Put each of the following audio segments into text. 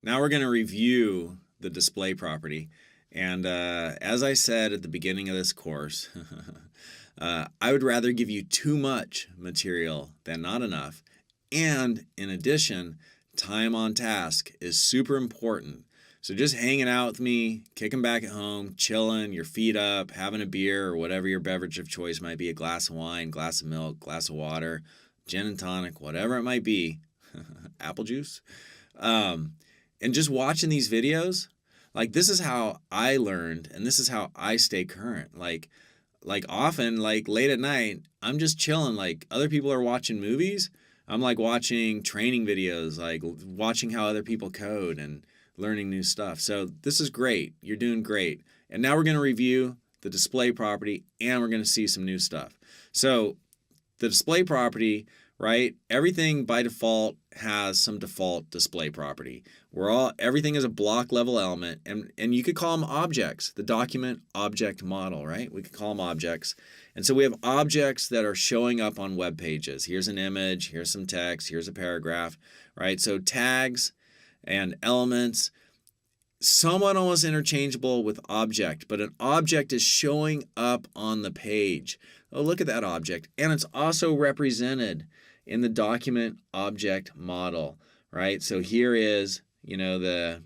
Now we're going to review the display property. And as I said at the beginning of this course, I would rather give you too much material than not enough. And in addition, time on task is super important. So just hanging out with me, kicking back at home, chilling, your feet up, having a beer or whatever your beverage of choice might be, a glass of wine, glass of milk, glass of water, gin and tonic, whatever it might be, apple juice. And just watching these videos, like this is how I learned and this is how I stay current. Like often, like late at night, I'm just chilling. Like other people are watching movies. I'm like watching training videos, like watching how other people code and learning new stuff. So this is great. You're doing great. And now we're going to review the display property and we're going to see some new stuff. So the display property, right? Everything by default has some default display property. Everything is a block level element, and you could call them objects. The document object model, right? We could call them objects. And so we have objects that are showing up on web pages. Here's an image, here's some text, here's a paragraph, right? So tags and elements, somewhat almost interchangeable with object, but an object is showing up on the page. Oh, look at that object. And it's also represented in the document object model, right? So here is, the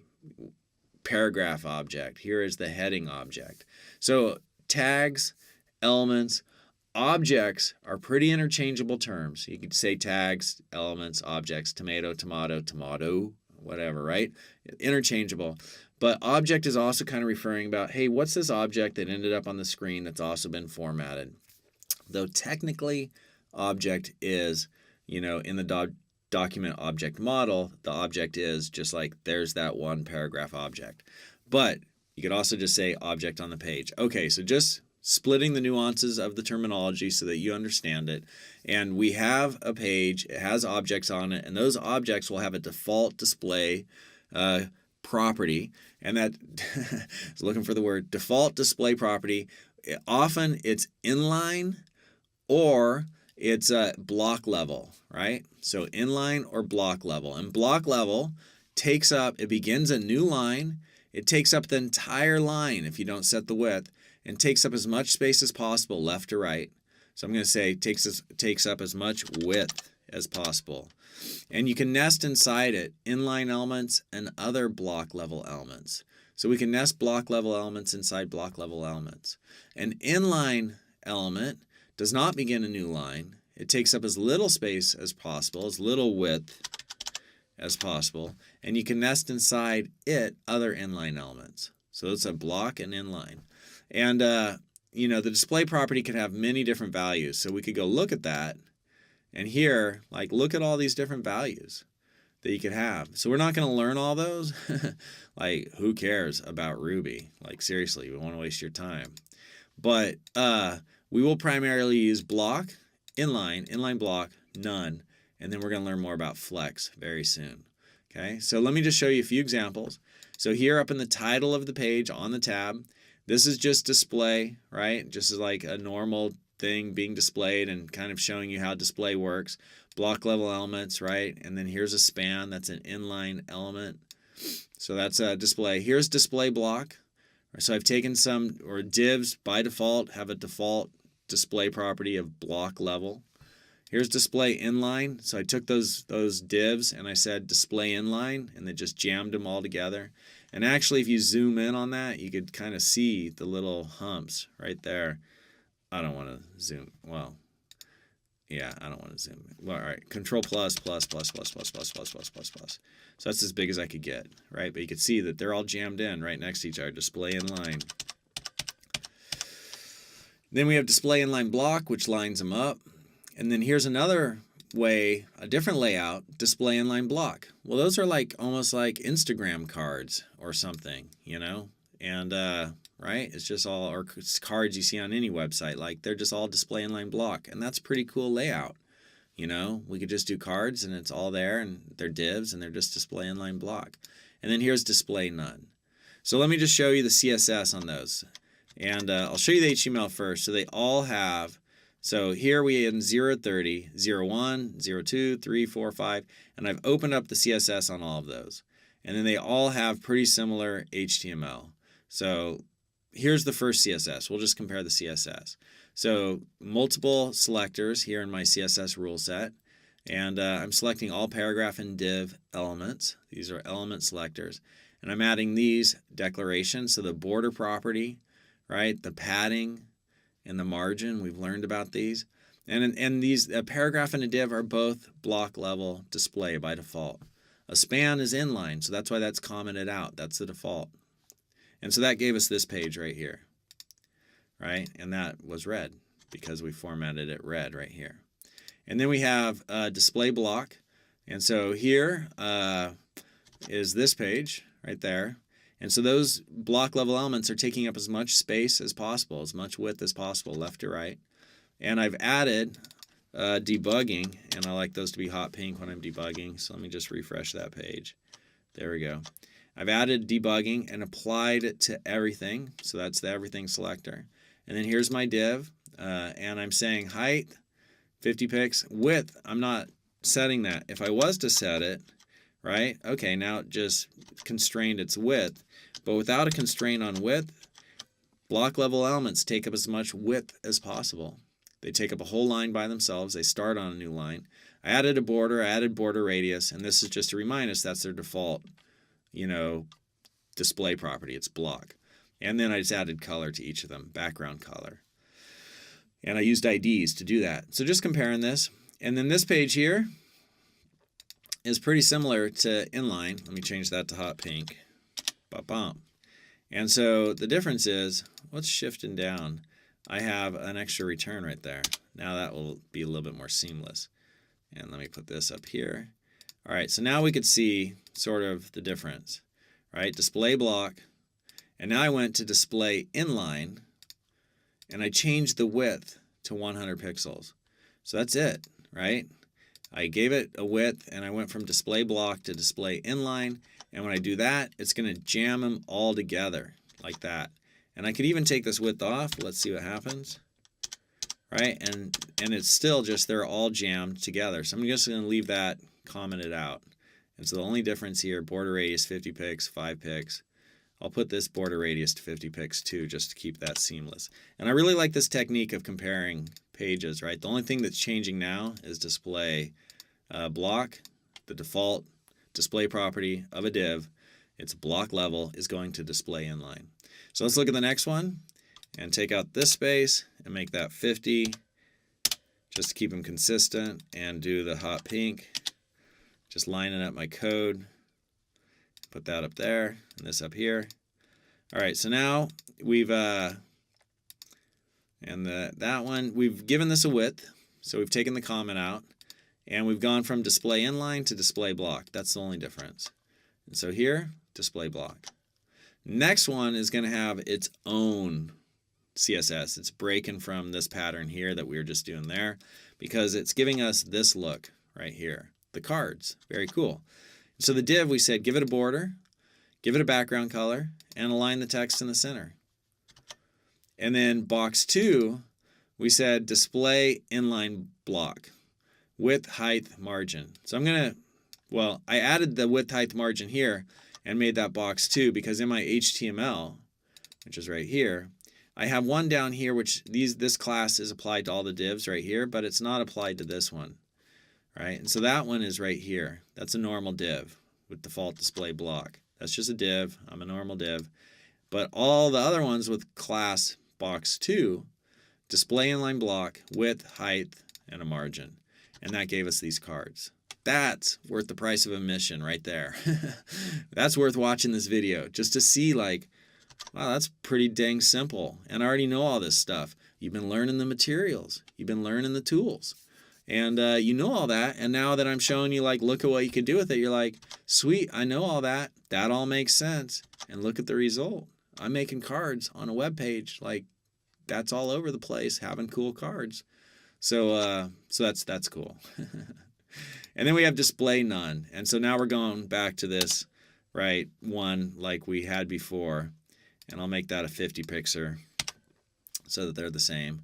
paragraph object. Here is the heading object. So tags, elements, objects are pretty interchangeable terms. You could say tags, elements, objects, tomato, tomato, tomato, whatever, right? Interchangeable. But object is also kind of referring about, hey, what's this object that ended up on the screen that's also been formatted? Though technically, object is, in the document object model, the object is just like there's that one paragraph object. But you could also just say object on the page. Okay, so just splitting the nuances of the terminology so that you understand it. And we have a page, it has objects on it, and those objects will have a default display property. And that is looking for the word default display property. Often it's inline or it's a block level, right? So inline or block level. And block level it begins a new line. It takes up the entire line if you don't set the width, and takes up as much space as possible, left to right. So I'm going to say takes up as much width as possible. And you can nest inside it inline elements and other block level elements. So we can nest block level elements inside block level elements. An inline element does not begin a new line. It takes up as little space as possible, as little width as possible, and you can nest inside it other inline elements. So it's a block and inline. And, the display property can have many different values. So we could go look at that, and here, like, look at all these different values that you could have. So we're not going to learn all those. Like, who cares about Ruby? Like, seriously, we want to waste your time. But we will primarily use block, inline block, none, and then we're going to learn more about flex very soon. Okay, so let me just show you a few examples. So here up in the title of the page on the tab, this is just display, right? Just as like a normal thing being displayed and kind of showing you how display works. Block level elements, right? And then here's a span, that's an inline element. So that's a display. Here's display block. So I've taken divs by default have a default display property of block level. Here's display inline. So I took those divs and I said display inline, and then just jammed them all together. And actually, if you zoom in on that, you could kind of see the little humps right there. I don't want to zoom. Well, yeah, I don't want to zoom. Well, all right, Control plus, plus, plus, plus, plus, plus, plus, plus, plus, plus. So that's as big as I could get, right? But you could see that they're all jammed in right next to each other. Display inline. Then we have display inline block, which lines them up. And then here's another way, a different layout, display inline block. Well, those are like almost like Instagram cards or something, And right, it's just all, or cards you see on any website, like they're just all display inline block, and that's pretty cool layout. We could just do cards and it's all there, and they're divs and they're just display inline block. And then here's display none. So let me just show you the CSS on those. And I'll show you the HTML first. So they all have, so here we in 030, 01, 02, 3, 4, 5, and I've opened up the CSS on all of those. and then they all have pretty similar HTML. So here's the first CSS. We'll just compare the CSS. So multiple selectors here in my CSS rule set, and I'm selecting all paragraph and div elements. These are element selectors, and I'm adding these declarations. So the border property, right, the padding, and the margin. We've learned about these. And these paragraph and a div are both block level display by default. A span is inline, so that's why that's commented out. That's the default. And so that gave us this page right here, right? And that was red because we formatted it red right here. And then we have a display block. And so here is this page right there. And so those block level elements are taking up as much space as possible, as much width as possible, left to right. And I've added debugging, and I like those to be hot pink when I'm debugging. So let me just refresh that page. There we go. I've added debugging and applied it to everything. So that's the everything selector. And then here's my div, and I'm saying height, 50 pixels, width, I'm not setting that. If I was to set it, right, okay, now it just constrained its width. But without a constraint on width, block level elements take up as much width as possible. They take up a whole line by themselves. They start on a new line. I added a border, I added border radius, and this is just to remind us that's their default, display property. It's block. And then I just added color to each of them, background color. And I used IDs to do that. So just comparing this. And then this page here is pretty similar to inline. Let me change that to hot pink. Ba-bum. And so the difference is, what's shifting down? I have an extra return right there. Now that will be a little bit more seamless. And let me put this up here. All right, so now we could see sort of the difference, right? Display block. And now I went to display inline, and I changed the width to 100 pixels. So that's it, right? I gave it a width, and I went from display block to display inline. And when I do that, it's going to jam them all together like that. And I could even take this width off. Let's see what happens. Right? And it's still just, they're all jammed together. So I'm just going to leave that commented out. And so the only difference here, border radius 50 pixels, 5 pixels. I'll put this border radius to 50 pixels too, just to keep that seamless. And I really like this technique of comparing pages, right? The only thing that's changing now is display block. The default display property of a div, its block level, is going to display inline. So let's look at the next one and take out this space and make that 50 just to keep them consistent, and do the hot pink, just lining up my code. Put that up there and this up here. All right, so now we've that one, we've given this a width, so we've taken the comment out, and we've gone from display inline to display block. That's the only difference. And so here, display block. Next one is going to have its own CSS. It's breaking from this pattern here that we were just doing there, because it's giving us this look right here, the cards. Very cool. So the div, we said give it a border, give it a background color, and align the text in the center. And then box 2, we said display inline block, width, height, margin. So I'm going to, well, I added the width, height, margin here and made that box 2 because in my HTML, which is right here, I have one down here which this class is applied to all the divs right here, but it's not applied to this one. Right, and so that one is right here. That's a normal div with default display block. That's just a div. I'm a normal div. But all the other ones with class box 2, display inline block, width, height, and a margin. And that gave us these cards. That's worth the price of admission right there. That's worth watching this video just to see, like, wow, that's pretty dang simple. And I already know all this stuff. You've been learning the materials. You've been learning the tools. And you know all that, and now that I'm showing you, like, look at what you can do with it, you're like, sweet, I know all that. That all makes sense. And look at the result. I'm making cards on a web page. Like, that's all over the place, having cool cards. So that's cool. And then we have display none. And so now we're going back to this, right, one like we had before. And I'll make that a 50 pixel so that they're the same.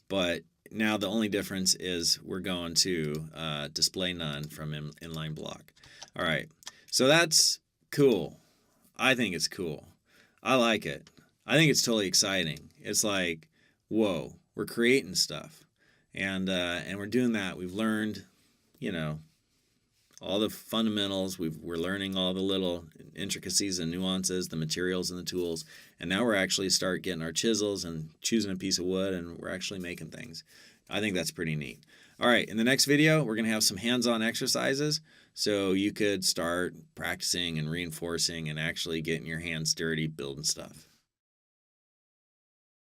But now the only difference is we're going to display none from inline block. All right, so that's cool. I think it's cool. I like it. I think it's totally exciting. It's like, whoa, we're creating stuff, and we're doing that. We've learned, you know, all the fundamentals. We're learning all the little intricacies and nuances, the materials and the tools, and now we're actually start getting our chisels and choosing a piece of wood, and we're actually making things. I think that's pretty neat. All right, in the next video, we're going to have some hands-on exercises so you could start practicing and reinforcing and actually getting your hands dirty building stuff.